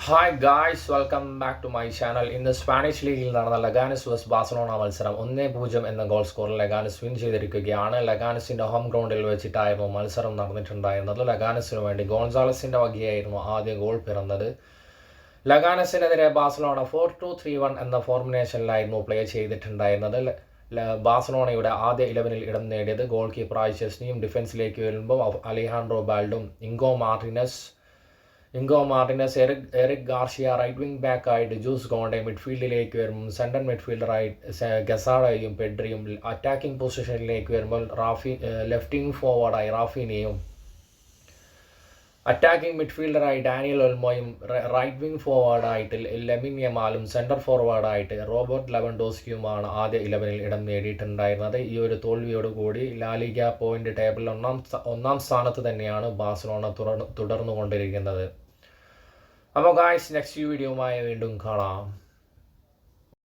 Hi guys, welcome back to my channel. ഇന്ന് Spanish ലീഗിൽ നടന്ന ലഗാനസ് വേഴ്സ് ബാഴ്സലോണ മത്സരം 1-0 എന്ന ഗോൾ സ്കോറിൽ ലഗാനസ് വിൻ ചെയ്തിരിക്കുകയാണ്. ലഗാനസിൻ്റെ ഹോം ഗ്രൗണ്ടിൽ വെച്ചിട്ടായിരുന്നു മത്സരം നടന്നിട്ടുണ്ടായിരുന്നത്. ലഗാനസിന് വേണ്ടി ഗോൺസാലസിൻ്റെ വകയായിരുന്നു ആദ്യ ഗോൾ പിറന്നത്. ലഗാനസിനെതിരെ ബാഴ്സലോണ 4-2-3-1 എന്ന ഫോർമുലേഷനിലായിരുന്നു പ്ലേ ചെയ്തിട്ടുണ്ടായിരുന്നത്. ബാഴ്സലോണയുടെ ആദ്യ 11-ൽ ഇടം നേടിയത് ഗോൾ കീപ്പറായ ചെസ്നിയും ഡിഫൻസിലേക്ക് വരുമ്പോൾ അലിഹാൻഡ്രോ ബാൽഡും, Inigo Martinez, Eric Garcia right wing ബാക്കായിട്ട് ജൂസ് ഗോണ്ടെ മിഡ്ഫീൽഡിലേക്ക് വരുമ്പോൾ സെൻട്രൽ മിഡ്ഫീൽഡറായിട്ട് ഗസാഡയും പെഡ്രിയും, അറ്റാക്കിംഗ് പൊസിഷനിലേക്ക് വരുമ്പോൾ ലെഫ്റ്റ് വിംഗ് ഫോർവേഡായി റാഫീനെയും, അറ്റാക്കിംഗ് മിഡ്ഫീൽഡറായി ഡാനിയൽ ഒൽമോയും, റൈറ്റ് വിംഗ് ഫോർവേഡായിട്ട് ലെമിൻ യമാലും, സെൻറ്റർ ഫോർവേഡായിട്ട് റോബർട്ട് ലെവൻഡോസ്കിയുമാണ് ആദ്യ 11-ൽ ഇടം നേടിയിട്ടുണ്ടായിരുന്നത്. ഈ ഒരു തോൽവിയോടുകൂടി ലാലിഗ പോയിന്റ് ടേബിളിൽ ഒന്നാം സ്ഥാനത്ത് തന്നെയാണ് ബാഴ്സലോണ തുടർന്നുകൊണ്ടിരിക്കുന്നത്. അപ്പോൾ ഗായ്സ്, നെക്സ്റ്റ് വീഡിയോയുമായി വീണ്ടും കാണാം.